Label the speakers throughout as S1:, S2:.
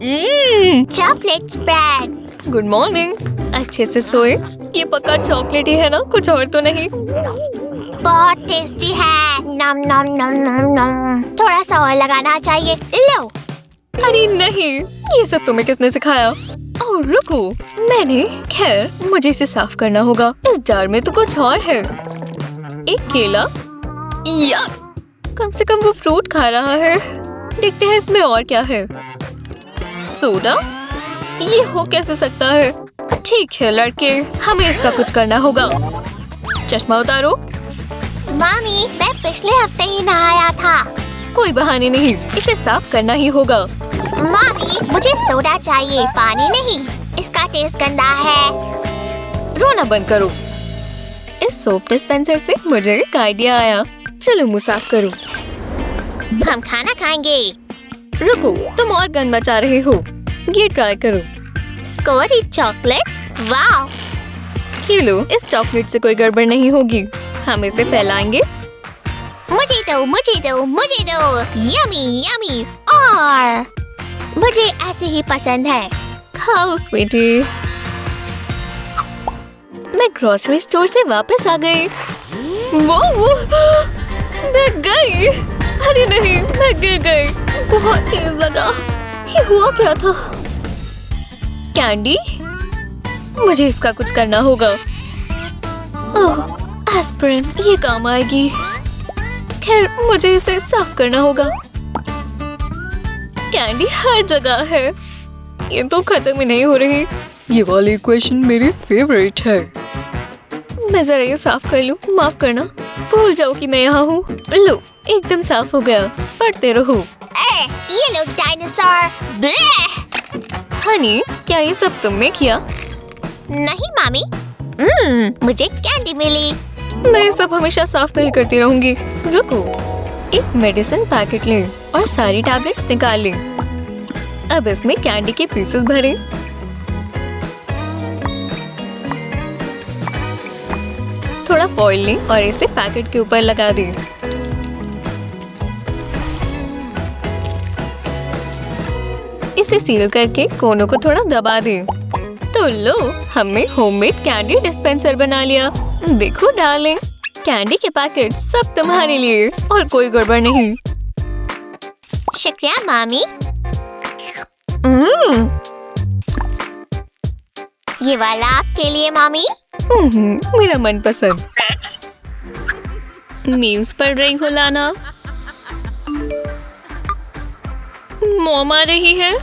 S1: Chocolate spread.
S2: Good morning. अच्छे से सोए? ये पक्का चॉकलेट ही है ना, कुछ और तो नहीं?
S1: बहुत टेस्टी है। नम नम नम नम नम। थोड़ा सा और लगाना चाहिए। लो।
S2: अरे नहीं, ये सब तुम्हें किसने सिखाया? ओह रुको, मैंने। खैर, मुझे इसे साफ करना होगा। इस जार में तो कुछ और है। एक केला। या कम से कम वो फ्रूट खा रहा है। देखते हैं इसमें और क्या है। सोडा? ये हो कैसे सकता है? ठीक है लड़के, हमें इसका कुछ करना होगा। चश्मा उतारो।
S1: मामी, मैं पिछले हफ्ते ही नहाया था।
S2: कोई बहाने नहीं, इसे साफ करना ही होगा।
S1: मामी, मुझे सोडा चाहिए, पानी नहीं। इसका टेस्ट गंदा है।
S2: रोना बंद करो। इस सोप डिस्पेंसर से मुझे एक आइडिया आया। चलो मुंह साफ करो।
S1: हम खाना खाएंगे।
S2: रुको, तुम और गंद मचा रहे हो। ये ट्राई करो।
S1: स्कोरी चॉकलेट, वाह।
S2: ये लो, इस चॉकलेट से कोई गड़बड़ नहीं होगी। हम इसे फैलाएंगे।
S1: मुझे दो, मुझे दो, मुझे दो। Yummy yummy. और मुझे ऐसे ही पसंद है।
S2: खाओ स्वीटी। मैं ग्रोसरी स्टोर से वापस आ गई। वो मैं गई। अरे नहीं, मैं गिर गई। बहुत तेज लगा। ये हुआ क्या था? कैंडी? मुझे इसका कुछ करना होगा। ओह, एस्पिरिन, ये काम आएगी। खैर, मुझे इसे साफ करना होगा। कैंडी हर जगह है। ये तो खत्म ही नहीं हो रही। ये वाली इक्वेशन मेरी फेवरेट है। मैं जरा ये साफ कर लूं। माफ करना, भूल जाओ कि मैं यहाँ हूँ। लो, एकदम साफ हो गया। पढ़ते रहो।
S1: ये लो डायनासोर।
S2: हनी, क्या ये सब तुमने किया?
S1: नहीं मामी, मुझे कैंडी मिली।
S2: मैं ये सब हमेशा साफ नहीं करती रहूंगी। रुको, एक मेडिसिन पैकेट ले और सारी टैबलेट्स निकाल ले। अब इसमें कैंडी के पीसेस भरे। थोड़ा फॉइल ले और इसे पैकेट के ऊपर लगा दे। इसे सील करके कोनों को थोड़ा दबा दे। तो लो, हमने होममेड कैंडी डिस्पेंसर बना लिया। देखो डार्लिंग, कैंडी के पैकेट सब तुम्हारे लिए और कोई गड़बड़ नहीं।
S1: शुक्रिया मामी। ये वाला आपके लिए मामी।
S2: मेरा मनपसंद। मीम्स पढ़ रही हो लाना? मॉम आ रही है।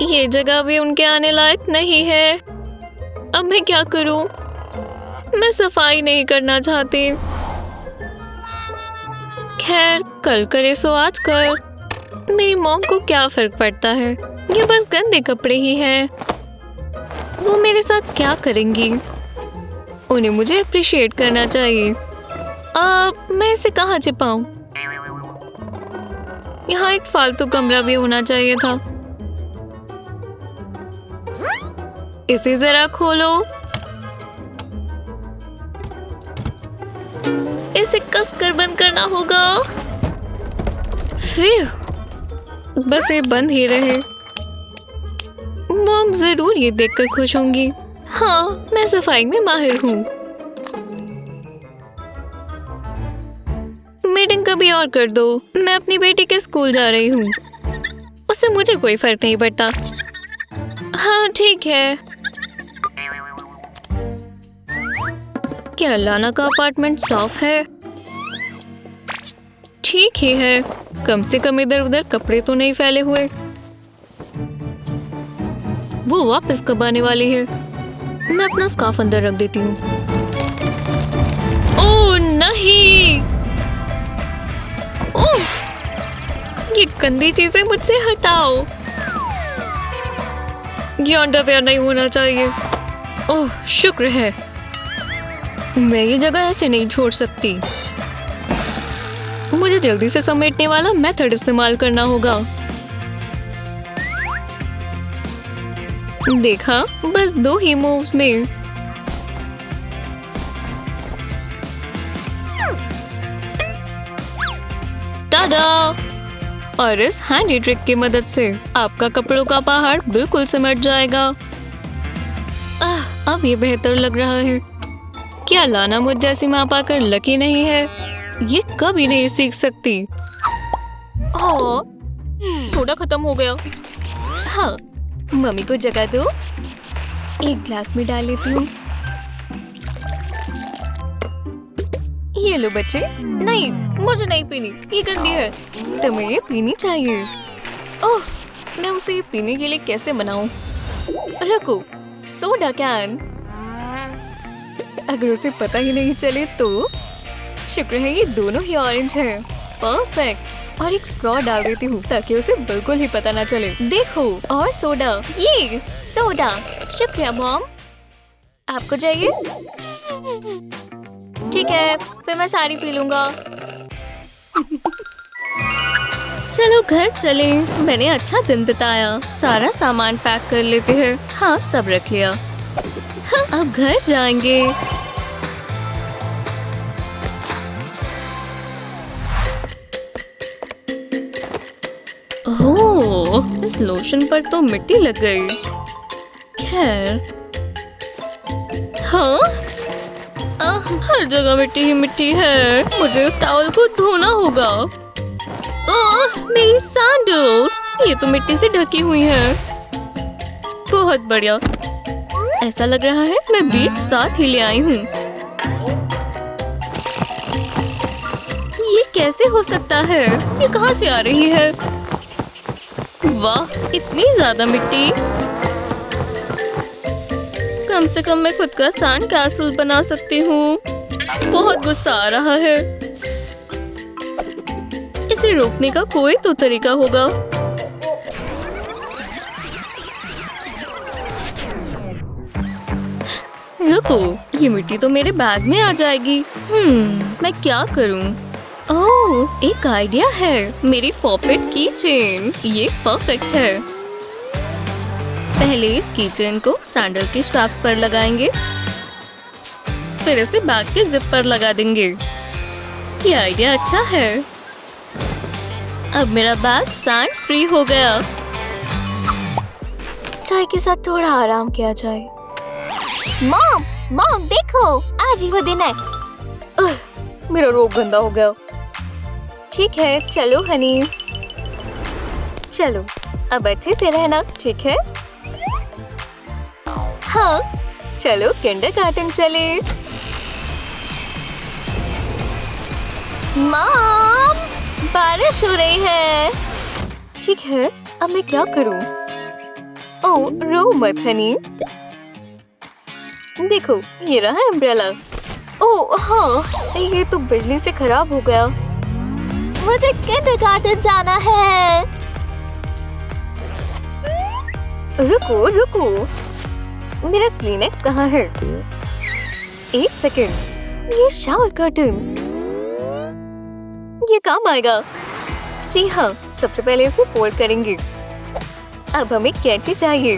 S2: ये जगह भी उनके आने लायक नहीं है। अब मैं क्या करूं? मैं सफाई नहीं करना चाहती। खैर, कल करे सो आज कर। मेरी मॉम को क्या फर्क पड़ता है? ये बस गंदे कपड़े ही हैं। वो मेरे साथ क्या करेंगी? उन्हें मुझे अप्रिशिएट करना चाहिए। अब मैं इसे कहाँ छिपाऊं? यहाँ एक फालतू कमरा भी होना चाहिए था। इसे जरा खोलो। इसे कसकर बंद करना होगा। फिर बस ये बंद ही रहे। मॉम जरूर ये देखकर खुश होंगी। हाँ, मैं सफाई में माहिर हूँ। मीटिंग कभी और कर दो। मैं अपनी बेटी के स्कूल जा रही हूँ। उससे मुझे कोई फर्क नहीं पड़ता। हाँ ठीक है। क्या लाना का अपार्टमेंट साफ है? ठीक ही है, कम से कम इधर उधर कपड़े तो नहीं फैले हुए। वो वापस कब आने वाली है? मैं अपना स्कार्फ अंदर रख देती हूँ। ओह नहीं! उफ! ये गंदी चीजें मुझसे हटाओ। ये अंडरवेयर नहीं होना चाहिए। ओह शुक्र है। मैं ये जगह ऐसे नहीं छोड़ सकती। मुझे जल्दी से समेटने वाला मेथड इस्तेमाल करना होगा। देखा, बस 2 ही मूव्स में। टाडा! और इस हैंडी ट्रिक की मदद से आपका कपड़ों का पहाड़ बिल्कुल सिमट जाएगा। अब ये बेहतर लग रहा है। क्या लाना मुझ जैसी माँ पाकर लकी नहीं है? ये कभी नहीं सीख सकती। सोडा खत्म हो गया। हाँ, मम्मी को जगा दो। एक ग्लास में डाल लेती हूँ। ये लो बच्चे। नहीं, मुझे नहीं पीनी, ये गंदी है। तुम्हें ये पीनी चाहिए। उफ, मैं उसे पीने के लिए कैसे बनाऊं? रखो, सोडा कैन। अगर उसे पता ही नहीं चले तो? शुक्र है ये दोनों ही ऑरेंज हैं। परफेक्ट। और एक स्ट्रॉ डाल देती हूँ ताकि उसे बिल्कुल ही पता ना चले। देखो, और सोडा। ये सोडा। शुक्रिया मॉम। आपको चाहिए? ठीक है, फिर मैं सारी पी लूंगा। चलो घर चले। मैंने अच्छा दिन बिताया। सारा सामान पैक कर लेते हैं। हाँ, सब रख लिया। हाँ, अब घर जाएंगे। ओह, इस लोशन पर तो मिट्टी लग गई। खैर, हाँ, हर जगह मिट्टी ही मिट्टी है। मुझे इस टॉवल को धोना होगा। ओह, मेरी सैंडल्स, ये तो मिट्टी से ढकी हुई है। बहुत बढ़िया। ऐसा लग रहा है मैं बीच साथ ही ले आई हूँ। ये कैसे हो सकता है? ये कहाँ से आ रही है? वाह, इतनी ज्यादा मिट्टी। कम से कम मैं खुद का सैंड कैसल बना सकती हूँ। बहुत गुस्सा आ रहा है। इसे रोकने का कोई तो तरीका होगा। रुको, ये मिट्टी तो मेरे बैग में आ जाएगी। मैं क्या करूँ? ओह, एक आइडिया है। मेरी पॉकेट की चेन। ये परफेक्ट है। पहले इस की चेन को सैंडल की स्ट्रैप्स पर लगाएंगे, फिर इसे बैग के जिप पर लगा देंगे। ये आइडिया अच्छा है। अब मेरा बैग सैंड फ्री हो गया। चाय के साथ थोड़ा आराम किया जाए।
S1: मॉम, मॉम देखो, आज ही वो दिन है।
S2: मेरा रोब गंदा हो गया। ठीक है, चलो हनी। चलो, अब अच्छे से रहना, ठीक है? हाँ, चलो किंडरगार्टन चले।
S1: मॉम,
S2: बारिश हो रही है। ठीक है, अब मैं क्या करूं? ओह, रो मत हनी। देखो, ये रहा अम्ब्रेला। ओह हाँ, ये तो बिजली से खराब हो गया।
S1: मुझे किंडरगार्टन जाना है।
S2: रुको रुको, मेरा क्लीनेक्स कहाँ है? एक सेकेंड, ये शावर कर्टन, ये काम आएगा। जी हाँ, सबसे पहले इसे फोल्ड करेंगे। अब हमें कैंची चाहिए।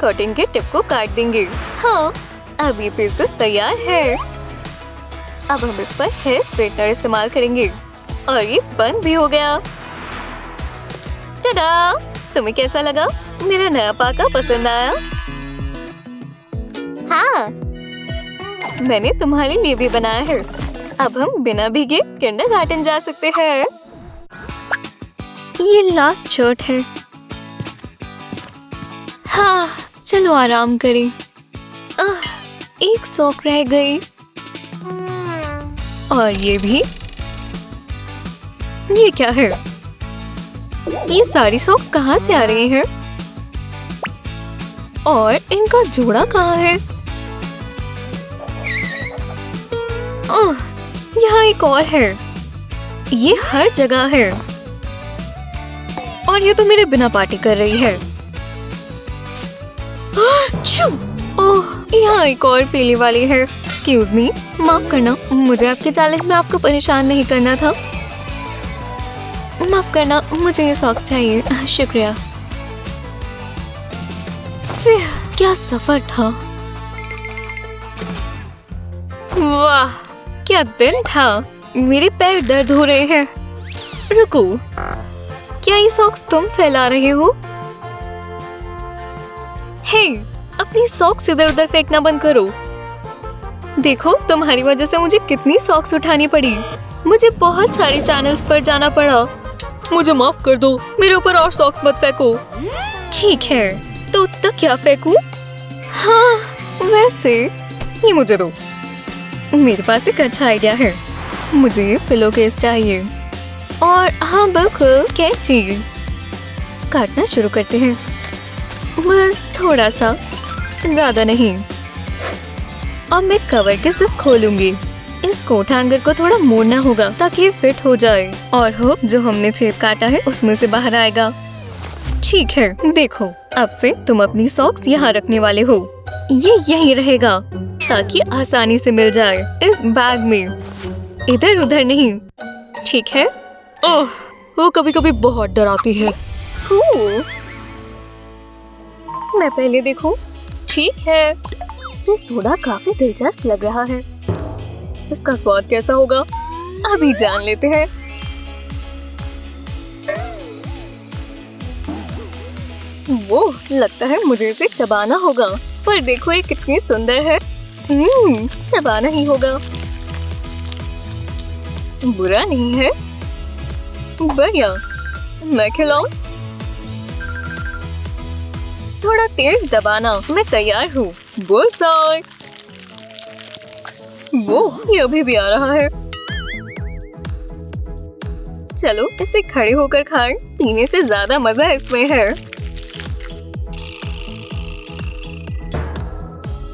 S2: कर्टन के टिप को काट देंगे। हाँ, अब ये पीसेस तैयार है। अब हम इस पर हेयर स्ट्रेटनर इस्तेमाल करेंगे और ये बंद भी हो गया। टाडा! तुम्हें कैसा लगा? मेरा नया पाका पसंद आया?
S1: हाँ,
S2: मैंने तुम्हारे लिए भी बनाया है। अब हम बिना भीगे किंडरगार्टन जा सकते हैं। ये लास्ट शर्ट है। हाँ, चलो आराम करें। एक सॉक रह गई और ये भी। ये क्या है? ये सारी सॉक्स कहाँ से आ रही हैं? और इनका जोड़ा कहाँ है? ओह, यहाँ एक और है। ये हर जगह है और ये तो मेरे बिना पार्टी कर रही है। ओह, यहाँ एक और पीली वाली है। एक्सक्यूज मी, माफ करना, मुझे आपके चैलेंज में आपको परेशान नहीं करना था। माफ करना, मुझे ये सॉक्स चाहिए। शुक्रिया। फिर क्या सफर था। वाह, क्या दिन था। मेरे पैर दर्द हो रहे हैं। रुको, क्या ये सॉक्स तुम फैला रहे हो? हे, अपनी सॉक्स इधर उधर फेंकना बंद करो। देखो, तुम्हारी वजह से मुझे कितनी सॉक्स उठानी पड़ी। मुझे बहुत सारे चैनल्स पर जाना पड़ा। मुझे माफ कर दो, मेरे ऊपर और सॉक्स मत फेंको। ठीक है, तो तक क्या फेंकूं? हाँ, वैसे ये मुझे दो। मेरे पास एक अच्छा आइडिया है। मुझे पिलो केस चाहिए। और हाँ, बिल्कुल कैंची। काटना शुरू करते हैं। बस थोड़ा सा, ज्यादा नहीं। अब मैं कवर के सिर्फ खोलूंगी। इस कोट हैंगर को थोड़ा मोड़ना होगा ताकि ये फिट हो जाए और हुक जो हमने छेद काटा है उसमें से बाहर आएगा। ठीक है, देखो, अब से तुम अपनी सॉक्स यहाँ रखने वाले हो। ये यहीं रहेगा ताकि आसानी से मिल जाए इस बैग में, इधर उधर नहीं। ठीक है? ओह, वो कभी कभी बहुत डराती है। मैं पहले देखूं। ठीक है, ये सोडा काफी दिलचस्प लग रहा है। इसका स्वाद कैसा होगा, अभी जान लेते हैं। वो लगता है मुझे इसे चबाना होगा, पर देखो ये कितनी सुंदर है। चबाना ही होगा। बुरा नहीं है। बढ़िया, मैं खिलाऊं? थोड़ा तेज दबाना। मैं तैयार हूँ। बुलसआई। वो ये अभी भी आ रहा है। चलो इसे खड़े होकर खाएं। पीने से ज्यादा मजा इसमें है।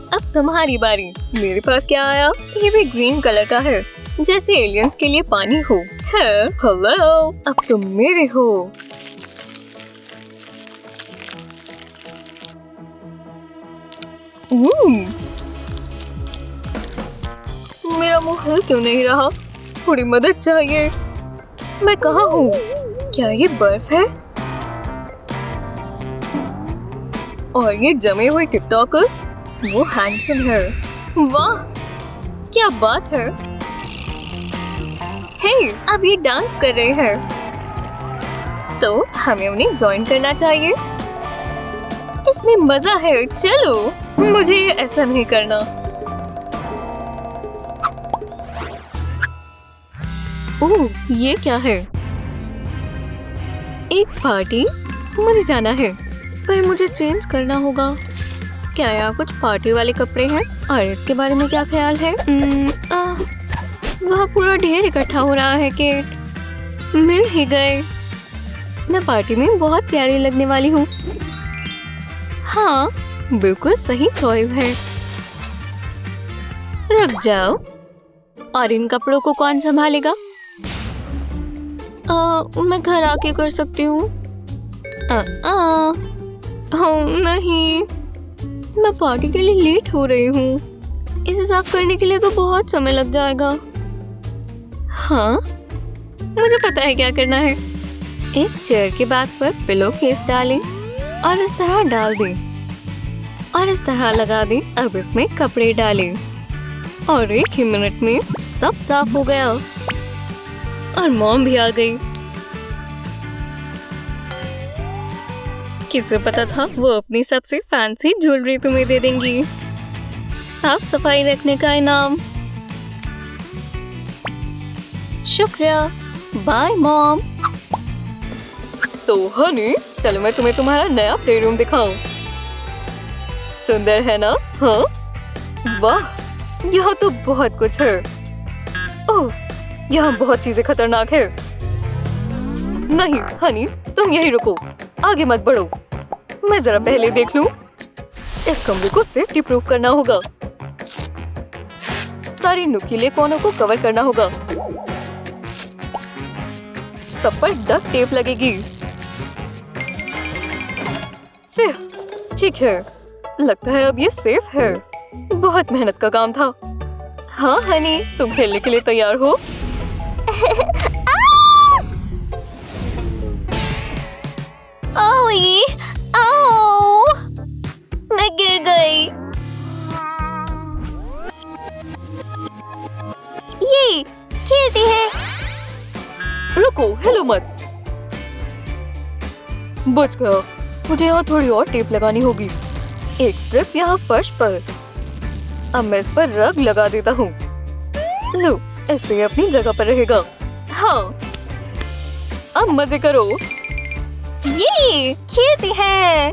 S2: अब तुम्हारी बारी। मेरे पास क्या आया? ये भी ग्रीन कलर का है, जैसे एलियंस के लिए पानी हो। हेलो, अब तुम मेरे हो। मेरा मुंह हिल क्यों नहीं रहा? थोड़ी मदद चाहिए। मैं कहाँ हूँ? क्या ये बर्फ है? और ये जमे हुए टिकटॉकर्स, वो हैंडसम है। वाह, क्या बात है। हे, अब ये डांस कर रहे हैं, तो हमें उन्हें ज्वाइन करना चाहिए। इसमें मजा है। चलो, मुझे ऐसा नहीं करना। ओह, ये क्या है? एक पार्टी? मुझे जाना है, पर मुझे चेंज करना होगा। क्या यहाँ कुछ पार्टी वाले कपड़े हैं? और इसके बारे में क्या ख्याल है? वहाँ पूरा ढेर इकट्ठा हो रहा है। केट, मिल ही गए। मैं पार्टी में बहुत प्यारी लगने वाली हूँ। हाँ, बिल्कुल सही चॉइस है। रुक जाओ, और इन कपड़ों को कौन संभालेगा? मैं घर आके कर सकती हूँ। नहीं, मैं पार्टी के लिए लेट हो रही हूँ। इसे साफ करने के लिए तो बहुत समय लग जाएगा। हाँ, मुझे पता है क्या करना है। एक चेयर के बैक पर पिलो केस डालें और इस तरह डाल दें और इस तरह लगा दें। अब इसमें कपड़े डालें और 1 ही मिनट में सब साफ हो गया। और मॉम भी आ गई। किसे पता था वो अपनी सबसे फैंसी ज्वेलरी तुम्हें दे देंगी। साफ सफाई रखने का इनाम। शुक्रिया। Bye mom. तो हनी, चलो मैं तुम्हें तुम्हारा नया प्ले रूम दिखाऊं। सुंदर है ना? हाँ, वाह, यहाँ तो बहुत कुछ है। ओह, यहाँ बहुत चीजें खतरनाक है। नहीं हनी, तुम यहीं रुको, आगे मत बढ़ो। मैं जरा पहले देख लूं। इस कमरे को सेफ्टी प्रूफ करना होगा। सारी नुकीले कोनों को कवर करना होगा। सब पर डस्ट टेप लगेगी। ठीक है, लगता है अब ये सेफ है। बहुत मेहनत का काम था। हाँ हनी, तुम खेलने के लिए तैयार हो?
S1: ओए, आओ, मैं गिर गई। ये खेलते हैं।
S2: रुको, हिलो मत। बच गया। मुझे यहाँ थोड़ी और टेप लगानी होगी। एक स्ट्रिप यहाँ फर्श पर। अब मैं इस पर रग लगा देता हूँ। लो, इससे अपनी जगह पर रहेगा। हाँ, अब मजे करो। ये खेलते हैं।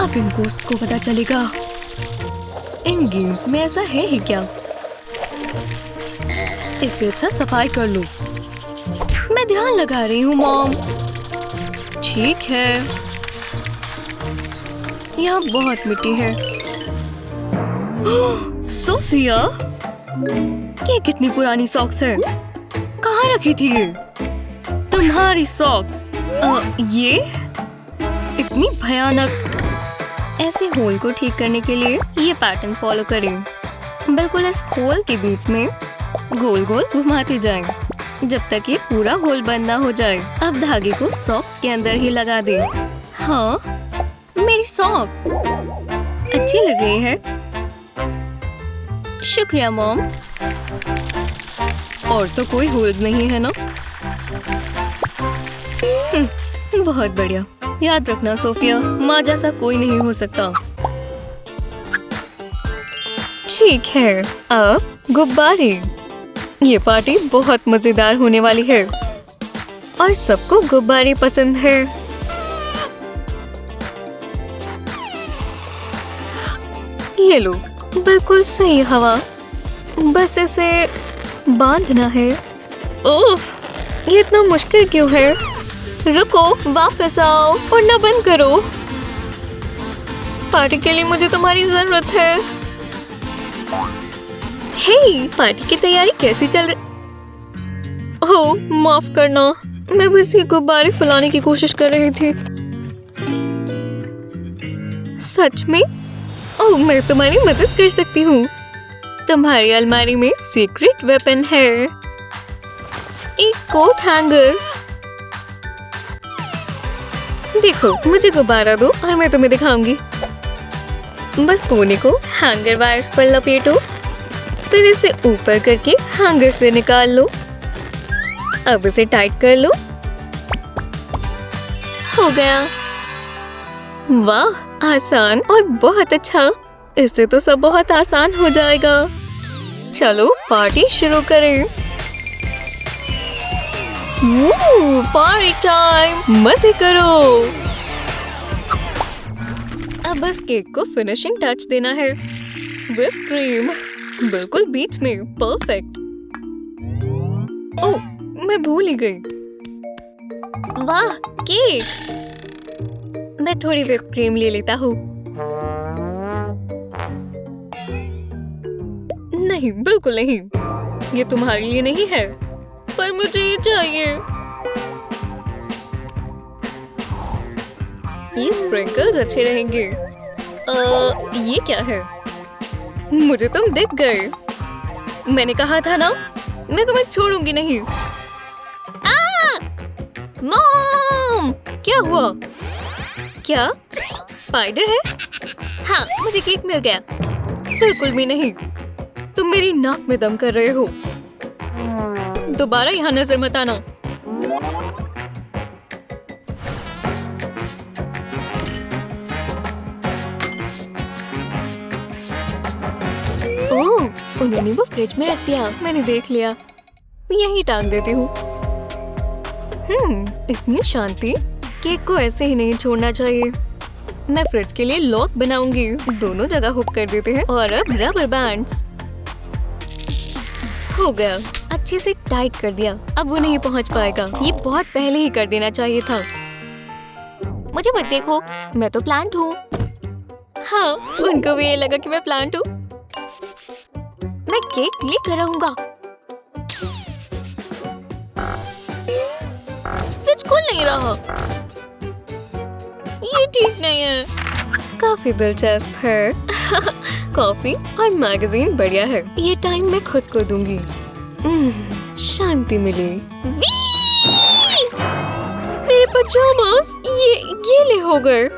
S2: अब इन गोस्ट को पता चलेगा। इन गेम्स में ऐसा है ही क्या? इससे अच्छा सफाई कर लो। मैं ध्यान लगा रही हूँ मॉम। ठीक है, यहाँ बहुत मिट्टी है। सोफिया, ये कितनी पुरानी सॉक्स है। कहाँ रखी थी ये? तुम्हारी सॉक्स। ये इतनी भयानक। ऐसे होल को ठीक करने के लिए ये पैटर्न फॉलो करें। बिल्कुल इस होल के बीच में गोल गोल घुमाते जाएं, जब तक ये पूरा होल बंद ना हो जाए। अब धागे को सॉक्स के अंदर ही लगा दें। हाँ, मेरी सॉक अच्छी लग रही है। शुक्रिया मॉम। और तो कोई होल्स नहीं है ना? बहुत बढ़िया। याद रखना सोफिया, माँ जैसा कोई नहीं हो सकता। ठीक है, अब गुब्बारे। ये पार्टी बहुत मजेदार होने वाली है और सबको गुब्बारे पसंद है। ये लो, बिल्कुल सही हवा। बस इसे बांधना है। उफ, ये इतना मुश्किल क्यों है? रुको, वापस आओ और ना बंद करो। पार्टी के लिए मुझे तुम्हारी जरूरत है। हे, पार्टी की तैयारी कैसी चल रही? ओह, माफ करना, मैं बस ये गुब्बारे फुलाने की कोशिश कर रही थी। सच में? ओह, मैं तुम्हारी मदद कर सकती हूँ। तुम्हारी अलमारी में सीक्रेट वेपन है, एक कोट हैंगर। देखो, मुझे गुब्बारा दो और मैं तुम्हें दिखाऊंगी। बस कोने को हैंगर वायर्स पर लपेटो, फिर इसे ऊपर करके हैंगर से निकाल लो। अब इसे टाइट कर लो। हो गया। वाह, आसान और बहुत अच्छा। इससे तो सब बहुत आसान हो जाएगा। चलो पार्टी शुरू करें। पार्टी टाइम, मजे करो। अब बस केक को फिनिशिंग टच देना है। व्हिप क्रीम बिल्कुल बीच में, परफेक्ट। ओह, मैं भूल ही गई। वाह, केक। मैं थोड़ी व्हिप क्रीम ले लेता हूँ। नहीं, बिल्कुल नहीं। ये तुम्हारे लिए नहीं है, पर मुझे ये चाहिए। ये स्प्रिंकल्स अच्छे रहेंगे। ये क्या है? मुझे तुम दिख गए। मैंने कहा था ना, मैं तुम्हें छोड़ूंगी नहीं। मॉम, क्या हुआ? क्या स्पाइडर है? हाँ, मुझे केक मिल गया। बिल्कुल भी नहीं, तुम मेरी नाक में दम कर रहे हो। दोबारा यहाँ नजर मत आना। ओह, उन्होंने वो फ्रिज में रख दिया। मैंने देख लिया। यही टांग देती हूँ। इतनी शांति। केक को ऐसे ही नहीं छोड़ना चाहिए। मैं फ्रिज के लिए लॉक बनाऊंगी। दोनों जगह हुक कर देते हैं। और अब रबर बैंड्स। हो गया, अच्छे से टाइट कर दिया। अब वो नहीं पहुंच पाएगा। ये बहुत पहले ही कर देना चाहिए था। मुझे मत देखो, मैं तो प्लांट हूँ। हाँ, उनको भी ये लगा कि मैं प्लांट हूँ। मैं केक लेकर रहूंगा। फ्रिज खुल नहीं रहा। ये ठीक नहीं है। काफी दिलचस्प है। कॉफी और मैगजीन बढ़िया है। ये टाइम मैं खुद को दूंगी। शांति मिली। मेरे पजामास ये ले हो गए।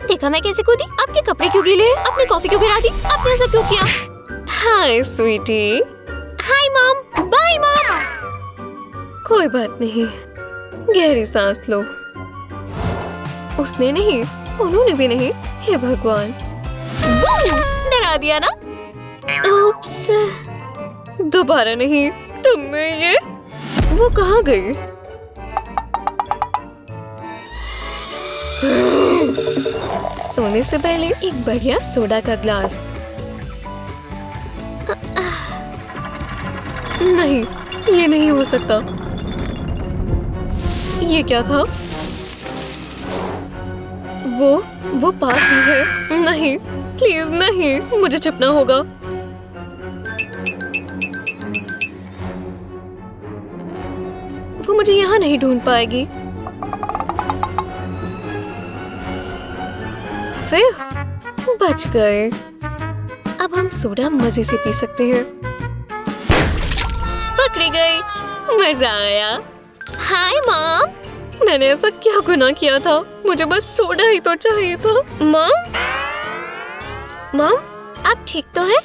S2: देखा मैं कैसे कूदी? आपके कपड़े क्यों गीले हैं? आपने कॉफी क्यों गिरा दी? आपने ऐसा क्यों किया? Hi sweetie. Hi mom. Bye mom. कोई बात नहीं, गहरी सांस लो। उसने नहीं, उन्होंने भी नहीं। हे भगवान, डरा दिया ना। उप्स, दोबारा नहीं। तुमने ये, वो कहाँ गई? सोने से पहले एक बढ़िया सोडा का ग्लास। नहीं, ये नहीं हो सकता। ये क्या था? वो पास ही है। नहीं, प्लीज नहीं, मुझे छिपना होगा। वो मुझे यहाँ नहीं ढूंढ पाएगी। फिर बच गए। अब हम सोडा मजे से पी सकते हैं। पकड़ी गई, मजा आया। हाय मॉम, मैंने ऐसा क्या गुनाह किया था? मुझे बस सोडा ही तो चाहिए था। मॉम, आप ठीक तो हैं?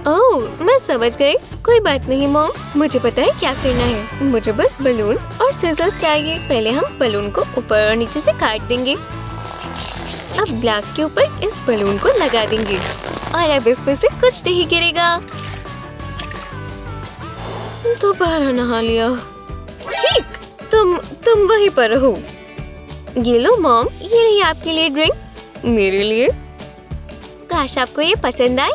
S2: ओह, मैं समझ गई। कोई बात नहीं मॉम, मुझे पता है क्या करना है। मुझे बस बलून्स और सीजर्स चाहिए। पहले हम बलून को ऊपर और नीचे से काट देंगे। अब ग्लास के ऊपर इस बलून को लगा देंगे और अब इसमें से कुछ नहीं गिरेगा। दोबारा नहा लिया। ठीक, तुम वहीं पर रहो। ये लो मॉम, ये रही आपके लिए ड्रिंक। मेरे लिए? काश आपको ये पसंद आए।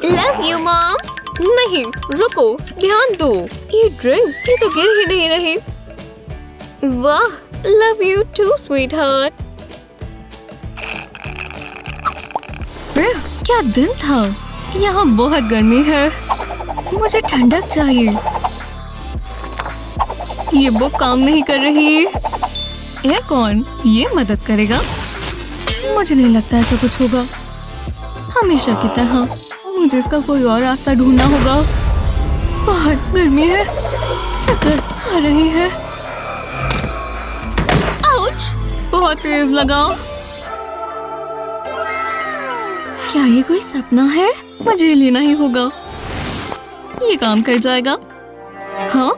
S2: Love you mom. नहीं, रुको, ध्यान दो। ये ड्रिंक, ये तो गिर ही नहीं रही। वाह, love you too sweetheart. क्या दिन था। यहाँ बहुत गर्मी है, मुझे ठंडक चाहिए। ये बुक काम नहीं कर रही। ये कौन? ये मदद करेगा? मुझे नहीं लगता ऐसा कुछ होगा। हमेशा की तरह मुझे इसका कोई और रास्ता ढूंढना होगा। बहुत गर्मी है, चक्कर आ रही है। आउच, बहुत तेज लगा। क्या ये कोई सपना है? मुझे लेना ही होगा। ये काम कर जाएगा। हाँ,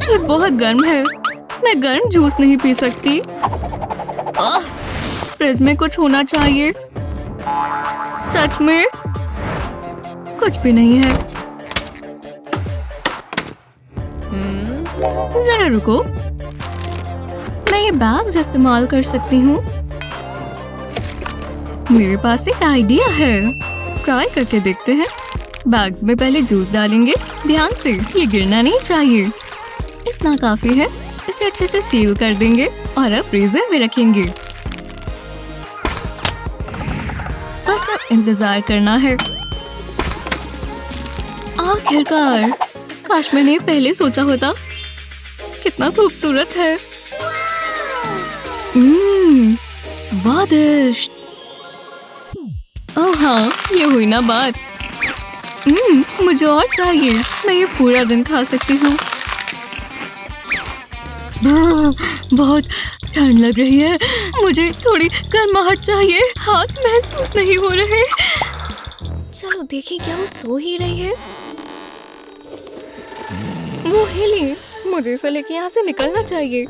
S2: ये बहुत गर्म है। मैं गर्म जूस नहीं पी सकती। फ्रिज में कुछ होना चाहिए। सच में कुछ भी नहीं है। जरा रुको, मैं ये बैग्स इस्तेमाल कर सकती हूँ। मेरे पास एक आइडिया है, ट्राई करके देखते हैं। बैग्स में पहले जूस डालेंगे। ध्यान से, ये गिरना नहीं चाहिए। इतना काफी है। इसे अच्छे से सील कर देंगे और अब फ्रीजर में रखेंगे। बस अब इंतजार करना है। आखिरकार, काश मैंने पहले सोचा होता। कितना खूबसूरत है। स्वादिष्ट। ओह हाँ, ये हुई ना बात। मुझे और चाहिए। मैं ये पूरा दिन खा सकती हूँ। बहुत ठंड लग रही है। मुझे थोड़ी गर्माहट चाहिए। हाथ महसूस नहीं हो रहे। चलो देखें, क्या वो सो ही रही है? वो हिली। मुझे इसे लेके यहाँ से निकलना चाहिए।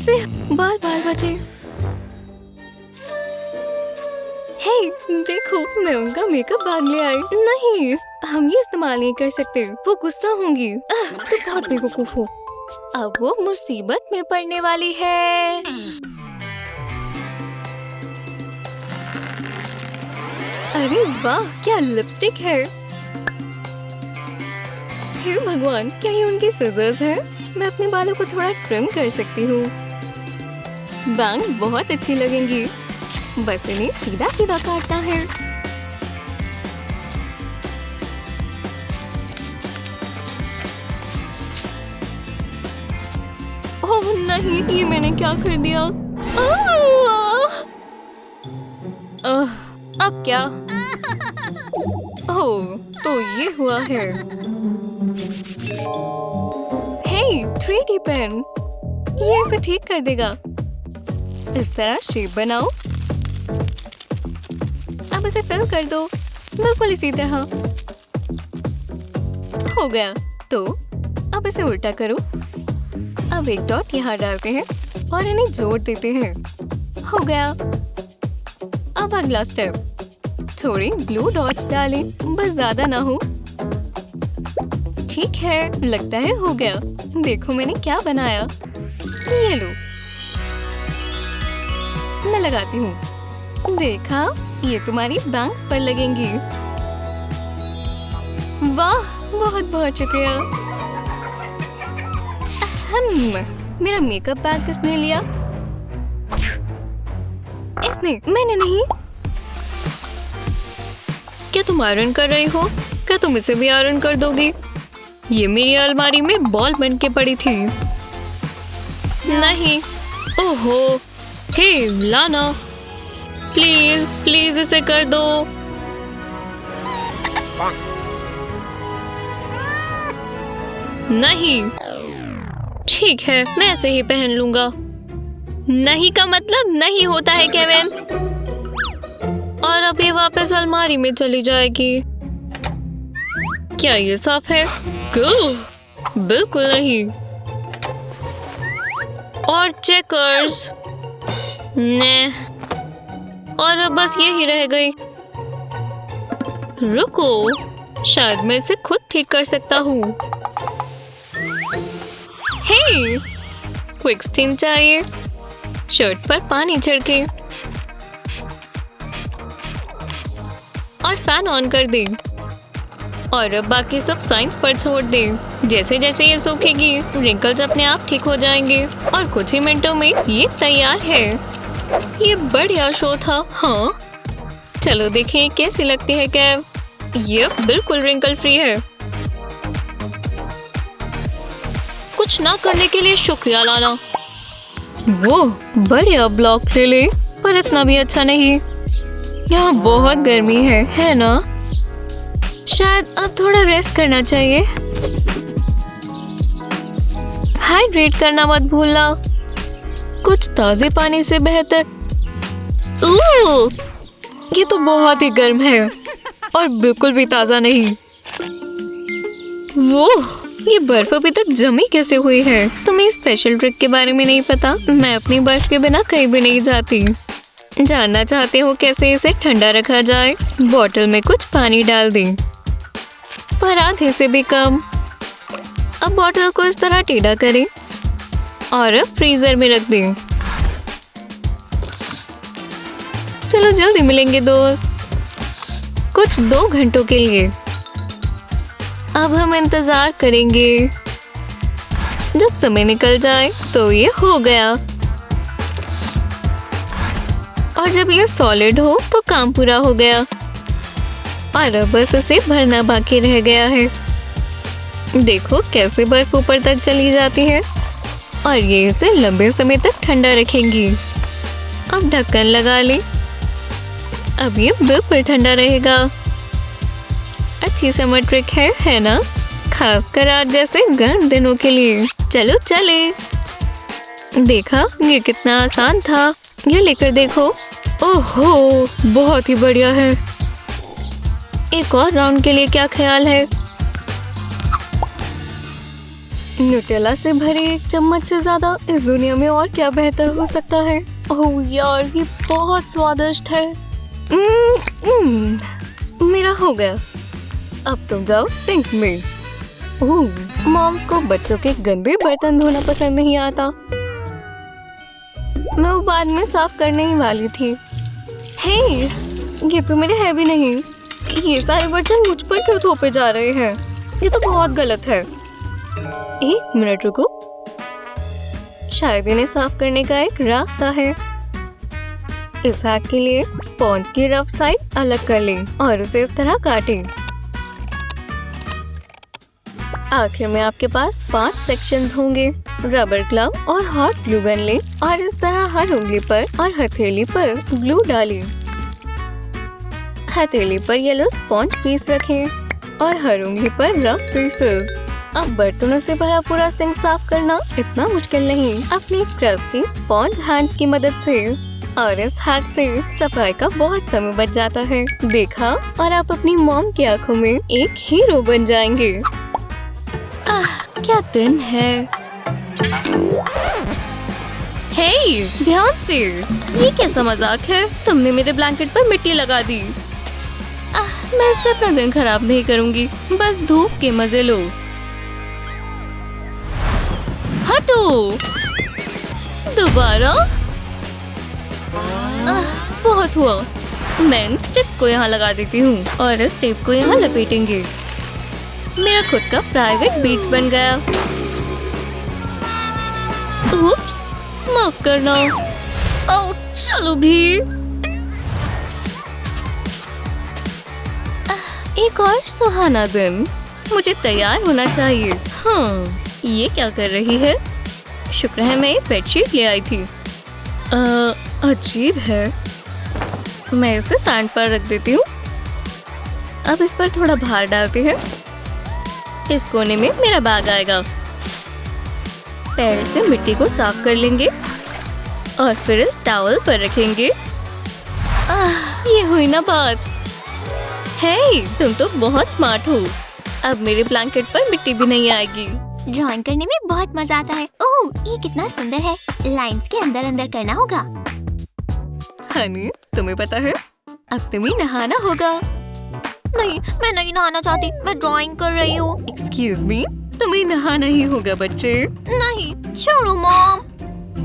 S2: फिर बार बचे। हे, देखो, मैं उनका मेकअप बैग ले आई। नहीं, हम ये इस्तेमाल नहीं कर सकते। वो गुस्सा होंगी। तो बहुत बेवकूफ हो। अब वो मुसीबत में पड़ने वाली है। अरे वाह, क्या लिपस्टिक है। हे भगवान, क्या ये उनकी सीजर्स है? मैं अपने बालों को थोड़ा ट्रिम कर सकती हूँ। बैंग्स बहुत अच्छी लगेंगी। बस इन्हें सीधा सीधा काटना है। ओह नहीं, ये मैंने क्या कर दिया? अब क्या? ओह, तो ये हुआ है। हे, 3D पेन, ये इसे ठीक कर देगा। इस तरह शेप बनाओ। अब इसे फिल कर दो। बिल्कुल इसी तरह। हो गया। तो अब इसे उल्टा करो। अब एक डॉट यहाँ डालते हैं और इन्हें जोड़ देते हैं। हो गया। अब अगला स्टेप, थोड़ी ब्लू डॉट्स डालें, बस ज्यादा ना हो। ठीक है, लगता है हो गया। देखो मैंने क्या बनाया। ये लो, मैं लगाती हूँ। देखा, ये तुम्हारी बैंग्स पर लगेंगी। वाह, बहुत बहुत शुक्रिया। मेरा मेकअप बैग किसने लिया? इसने, मैंने नहीं। क्या तुम आयरन कर रही हो? क्या तुम इसे भी आयरन कर दोगी? ये मेरी अलमारी में बॉल बन के पड़ी थी। नहीं। ओहो, हे लाना, प्लीज प्लीज इसे कर दो। नहीं। ठीक है, मैं ऐसे ही पहन लूंगा। नहीं का मतलब नहीं होता है केविन। और अब ये वापस अलमारी में चली जाएगी। क्या ये साफ है? बिल्कुल नहीं। और चेकर्स ने, और अब बस यही रह गई। रुको, शायद मैं इसे खुद ठीक कर सकता हूँ। हे, क्विक स्टीम चाहिए। शर्ट पर पानी छिड़के और फैन ऑन कर दे। और अब बाकी सब साइंस पर छोड़ दे। जैसे जैसे ये सूखेगी, रिंकल्स अपने आप ठीक हो जाएंगे और कुछ ही मिनटों में ये तैयार है। ये बढ़िया शो था। हाँ, चलो देखें कैसी लगती है कैव। ये बिल्कुल रिंकल फ्री है। कुछ ना करने के लिए शुक्रिया लाना। वो बढ़िया ब्लॉक ले ले, पर इतना भी अच्छा नहीं। यहाँ बहुत गर्मी है ना? शायद अब थोड़ा रेस्ट करना चाहिए। हाइड्रेट करना मत भूलना। कुछ ताजे पानी से बेहतर। ये तो बहुत ही गर्म है और बिल्कुल भी ताजा नहीं। वो ये बर्फ अभी तक जमी कैसे हुई है? तुम्हें स्पेशल ट्रिक के बारे में नहीं पता? मैं अपनी बर्फ के बिना कहीं भी नहीं जाती। जानना चाहते हो कैसे इसे ठंडा रखा जाए? बोतल में कुछ पानी डाल दें, पर आधे से भी कम। अब बोतल को इस तरह टेढ़ा करें और अब फ्रीजर में रख दें। चलो जल्दी मिलेंगे दोस्त, कुछ 2 घंटों के लिए। अब हम इंतजार करेंगे। जब समय निकल जाए तो ये हो गया। और जब ये सॉलिड हो तो काम पूरा हो गया। और अब बस इसे भरना बाकी रह गया है। देखो कैसे बर्फ ऊपर तक चली जाती है और ये इसे लंबे समय तक ठंडा रखेंगी। अब ढक्कन लगा ले। अब ये बिल्कुल ठंडा रहेगा। अच्छी समर ट्रिक है ना? खासकर आज जैसे गर्म दिनों के लिए। चलो चले। देखा, ये कितना आसान था। ये लेकर देखो। ओहो, बहुत ही बढ़िया है। एक और राउंड के लिए क्या ख्याल है? न्यूटेला से भरे एक चम्मच से ज्यादा इस दुनिया में और क्या बेहतर हो सकता है? ओह यार, ये बहुत स्वादिष्ट है। मेरा हो गया। अब तुम जाओ सिंक में। मॉम्स को बच्चों के गंदे बर्तन धोना पसंद नहीं आता। मैं वो बाद में साफ करने ही वाली थी। हे, ये तो मेरे है भी नहीं। ये सारे बर्तन मुझ पर क्यों थोपे जा रहे हैं? ये तो बहुत गलत है। 1 मिनट रुको, शायद इन्हें साफ करने का एक रास्ता है। इस हैक के लिए स्पॉन्ज की रफ साइड अलग कर लें और उसे इस तरह काटें। आखिर में आपके पास 5 सेक्शंस होंगे। रबर ग्लव और हॉट ग्लू गन लें और इस तरह हर उंगली पर और हथेली पर ग्लू डालें। हथेली पर येलो स्पॉन्ज पीस रखें और हर उंगली पर रफ पीसेस। अब बर्तनों से भरा पूरा सिंक साफ करना इतना मुश्किल नहीं। अपनी क्रस्टी स्पॉन्ज हैंड्स की मदद से और इस हैक से सफाई का बहुत समय बच जाता है। देखा, और आप अपनी मॉम की आंखों में एक हीरो बन जाएंगे। क्या दिन है। हे, ध्यान से। ये कैसा मजाक है? तुमने मेरे ब्लैंकेट पर मिट्टी लगा दी। मैं इससे अपना दिन खराब नहीं करूंगी। बस धूप के मजे लो। हटो। दोबारा। बहुत हुआ। मैं इन स्टिक्स को यहाँ लगा देती हूँ और इस टेप को यहाँ लपेटेंगे। मेरा खुद का प्राइवेट बीच बन गया। उप्स, माफ करना। ओह, चलो भी। एक और सुहाना दिन। मुझे तैयार होना चाहिए। हाँ, ये क्या कर रही है? शुक्र है मैं बेडशीट ले आई थी। अजीब है। मैं इसे सैंड पर रख देती हूँ। अब इस पर थोड़ा भार डालते हैं। इस कोने में मेरा बैग आएगा। पैर से मिट्टी को साफ कर लेंगे और फिर इस टॉवल पर रखेंगे। ये हुई ना बात। हे, तुम तो बहुत स्मार्ट हो। अब मेरे ब्लैंकेट पर मिट्टी भी नहीं आएगी।
S1: ड्राइंग करने में बहुत मजा आता है। ओह, ये कितना सुंदर है। लाइंस के अंदर अंदर करना होगा।
S2: हनी, तुम्हें पता है, अब तुम्हें नहाना होगा।
S1: नहीं, मैं नहीं नहाना चाहती। मैं ड्राइंग कर रही हूँ।
S2: एक्सक्यूज मी, तुम्हें नहाना ही होगा बच्चे।
S1: नहीं, छोड़ो मॉम।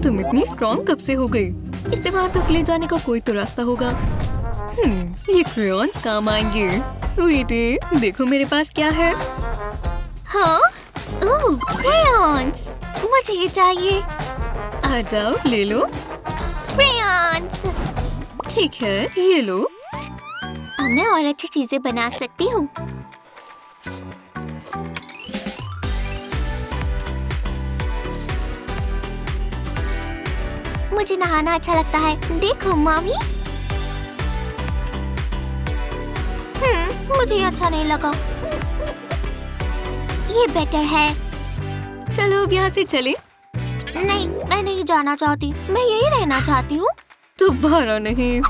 S2: तुम इतनी स्ट्रॉन्ग कब से हो गई? इससे बाहर तक ले जाने का कोई तो रास्ता होगा। ये क्रेयॉन्स काम आएंगे। स्वीटी, देखो मेरे पास क्या है।
S1: हाँ? ओह, क्रेयॉन्स। मुझे ये चाहिए।
S2: आ जाओ, ले लो।
S1: क्रेयॉन्स।
S2: ठीक है, ये लो।
S1: अब मैं और अच्छी चीजें बना सकती हूँ। मुझे नहाना अच्छा लगता है। देखो मम्मी। मुझे ये अच्छा नहीं लगा। ये बेटर है।
S2: चलो अब यहाँ से चले।
S1: नहीं, मैं नहीं जाना चाहती। मैं यही रहना चाहती हूँ।
S2: दोबारा नहीं।